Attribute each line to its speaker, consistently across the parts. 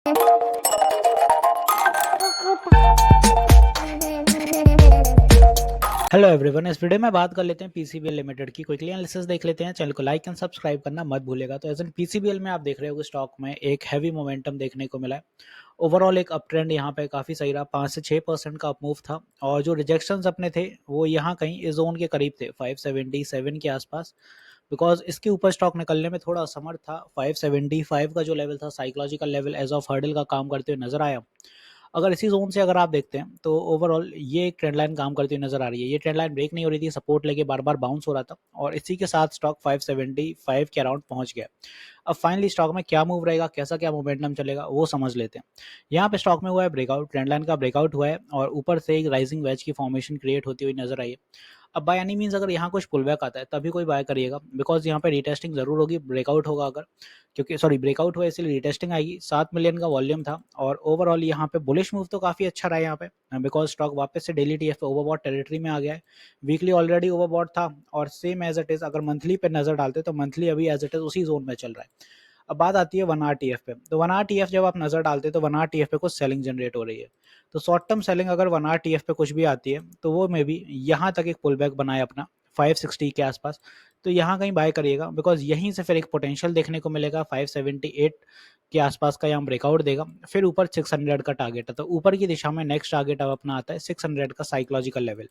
Speaker 1: Hello everyone, इस video में बात कर लेते हैं पीसीबीएल लिमिटेड की। क्विकली एनालिसिस देख लेते हैं। चैनल को लाइक एंड सब्सक्राइब करना मत भूलेगा। तो एज एन पीसीबीएल में आप देख रहे हो कि स्टॉक में एक हैवी मोमेंटम देखने को मिला है। ओवरऑल एक अप ट्रेंड यहाँ पे काफ़ी सही रहा, 5 से 6% का अप मूव था। और जो रिजेक्शंस अपने थे वो यहाँ कहीं इस जोन के करीब थे, 577 के आसपास। बिकॉज इसके ऊपर स्टॉक निकलने में थोड़ा असमर्थ था। 575 का जो लेवल था, psychological level as of hurdle का काम करते हुए नजर आया। अगर इसी जोन से अगर आप देखते हैं तो ओवरऑल ये एक ट्रेंड लाइन काम करती हुई नजर आ रही है। ये ट्रेंड लाइन ब्रेक नहीं हो रही थी, सपोर्ट लेके बार बार बाउंस हो रहा था और इसी के साथ स्टॉक 575 के अराउंड पहुंच गया। अब फाइनली स्टॉक में क्या मूव रहेगा, कैसा क्या मोमेंटम चलेगा वो समझ लेते हैं। यहाँ पे स्टॉक में हुआ है ब्रेकआउट, ट्रेंड लाइन का ब्रेकआउट हुआ है और ऊपर से एक राइजिंग वेज की फॉर्मेशन क्रिएट होती हुई नजर आई है। अब बाय एनी मीन्स अगर यहाँ कुछ पुल बैक आता है तभी कोई बाय करिएगा, बिकॉज यहाँ पे रिटेस्टिंग जरूर होगी। ब्रेकआउट होगा अगर, क्योंकि सॉरी ब्रेकआउट हुआ इसलिए रिटेस्टिंग आएगी। 7 मिलियन का वॉल्यूम था और ओवरऑल यहाँ पे बुलिश मूव तो काफी अच्छा रहा है यहाँ पे, बिकॉज स्टॉक वापस से डेली टीएफ पे ओवरबॉट टेरिटरी में आ गया है। वीकली ऑलरेडी ओवरबॉट था और सेम एज इट इज अगर मंथली पे नजर डालते तो मंथली अभी एज इट इज उसी जोन में चल रहा है। अब बात आती है 1 आवर टीएफ पे। तो 1 आवर टीएफ जब आप नजर डालते हैं तो 1 आवर टीएफ पे कुछ सेलिंग जनरेट हो रही है। तो शॉर्ट टर्म सेलिंग अगर 1 आवर टीएफ पे कुछ भी आती है तो वो मे बी यहाँ तक एक पुल बैक बनाए अपना 560 के आसपास। तो यहाँ कहीं बाय करिएगा, बिकॉज यहीं से फिर एक पोटेंशियल देखने को मिलेगा 578 के आसपास का। यहाँ ब्रेकआउट देगा, फिर ऊपर 600 का टारगेट है। तो ऊपर की दिशा में नेक्स्ट टारगेट अब अपना आता है 600 का साइकोलॉजिकल लेवल।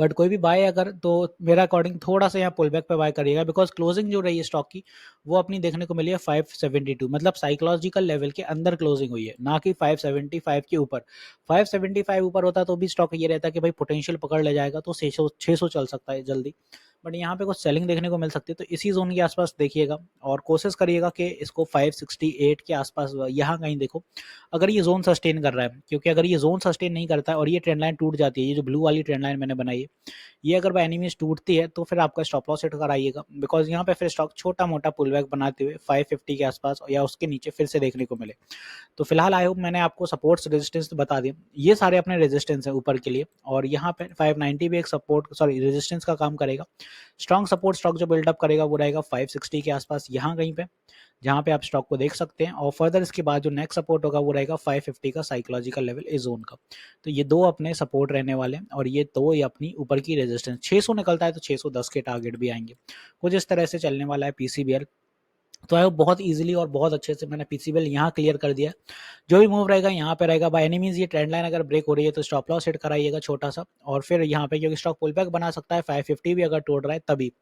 Speaker 1: बट कोई भी बाय अगर, तो मेरा अकॉर्डिंग थोड़ा सा यहाँ पुल बैक पे बाय करिएगा, बिकॉज क्लोजिंग जो रही है स्टॉक की वो अपनी देखने को मिली है 572, मतलब साइकोलॉजिकल लेवल के अंदर क्लोजिंग हुई है, ना कि 575 के ऊपर। 575 ऊपर होता तो भी स्टॉक ये रहता कि भाई पोटेंशियल पकड़ ले जाएगा तो 600 चल सकता है जल्दी। बट यहाँ पे कुछ सेलिंग देखने को मिल सकती है, तो इसी जोन के आसपास देखिएगा और कोशिश करिएगा कि इसको 568 के आसपास यहाँ कहीं देखो अगर ये जोन सस्टेन कर रहा है। क्योंकि अगर ये जोन सस्टेन नहीं करता है और ये ट्रेंड लाइन टूट जाती है, ये जो ब्लू वाली ट्रेंड लाइन मैंने बनाई है, ये अगर बाय एनी मींस टूटती है तो फिर आपका स्टॉप लॉस सेट कराइएगा, बिकॉज यहाँ पे फिर स्टॉक छोटा मोटा पुल बैक बनाते हुए 550 के आसपास या उसके नीचे फिर से देखने को मिले। तो फिलहाल आई होप मैंने आपको सपोर्ट्स रेजिस्टेंस बता दिए। ये सारे अपने रेजिस्टेंस है ऊपर के लिए, और यहाँ पे 590 भी एक सपोर्ट सॉरी रेजिस्टेंस का काम करेगा। स्ट्रॉन्ग सपोर्ट स्टॉक जो बिल्डअप करेगा वो रहेगा 560 के आसपास यहाँ कहीं पे, जहाँ पे आप स्टॉक को देख सकते हैं। और फर्दर इसके बाद जो नेक्स्ट सपोर्ट होगा वो रहेगा 550 का साइकोलॉजिकल लेवल इस जोन का। तो ये दो अपने सपोर्ट रहने वाले हैं और ये दो ही अपनी ऊपर की रेजिस्टेंस। 600 निकलता है तो 610 के टारगेट भी आएंगे। कुछ इस तरह से चलने वाला है पीसीबीएल। तो आई बहुत इजीली और बहुत अच्छे से मैंने पीसीबीएल यहाँ क्लियर कर दिया। जो भी मूव रहेगा यहाँ पे रहेगा। बाय एनी मींस ये ट्रेंड लाइन अगर ब्रेक हो रही है तो स्टॉप लॉस सेट कराइएगा छोटा सा, और फिर यहाँ पे क्योंकि स्टॉक पुल बैक बना सकता है 550 भी अगर तोड़ रहा है तभी।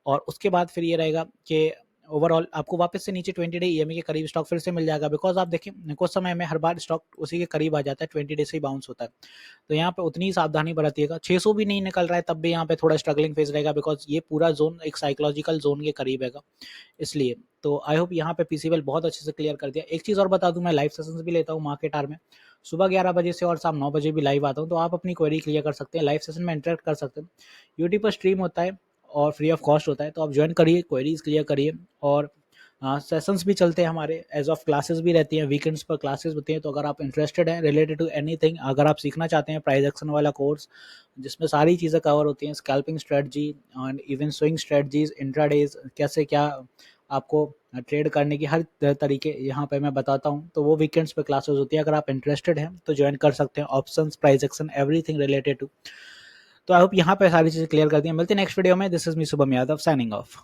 Speaker 1: और उसके बाद फिर ये रहेगा कि ओवरऑल आपको वापस से नीचे 20 डे ईएमए के करीब स्टॉक फिर से मिल जाएगा, बिकॉज आप देखिए कुछ समय में हर बार स्टॉक उसी के करीब आ जाता है, 20 डे से ही बाउंस होता है। तो यहाँ पे उतनी ही सावधानी बरतिएगा। 600 भी नहीं निकल रहा है तब भी यहाँ पे थोड़ा स्ट्रगलिंग फेज रहेगा, बिकॉज ये पूरा जोन एक साइकोलॉजिकल जोन के करीब है इसलिए। तो आई होप यहाँ पे पीसीबीएल बहुत अच्छे से क्लियर कर दिया। एक चीज़ और बता दूं, मैं लाइव सेशंस भी लेता हूँ मार्केट आवर में, सुबह 11 बजे से और शाम 9 बजे भी लाइव आता हूँ। तो आप अपनी क्वेरी क्लियर कर सकते हैं, लाइव सेशन में इंटरेक्ट कर सकते हैं। यूट्यूब पर स्ट्रीम होता है और फ्री ऑफ कॉस्ट होता है, तो आप ज्वाइन करिए, क्वेरीज क्लियर करिए। और सेशंस भी चलते हैं हमारे, एज ऑफ क्लासेस भी रहती हैं, वीकेंड्स पर क्लासेस होती हैं। तो अगर आप इंटरेस्टेड हैं रिलेटेड टू एनीथिंग, अगर आप सीखना चाहते हैं प्राइस एक्शन वाला कोर्स जिसमें सारी चीज़ें कवर होती हैं, scalping strategy and even swing strategies, intradays, कैसे क्या आपको ट्रेड करने की हर तरीके यहाँ पे मैं बताता हूँ, तो वो वीकेंड्स पे क्लासेस होती है। अगर आप इंटरेस्टेड हैं तो ज्वाइन कर सकते हैं। Options, price action, everything related to. तो आई होप यहाँ पे सारी चीज़ें क्लियर कर दी हैं। मिलते हैं नेक्स्ट वीडियो में। This is me Shubham Yadav signing off.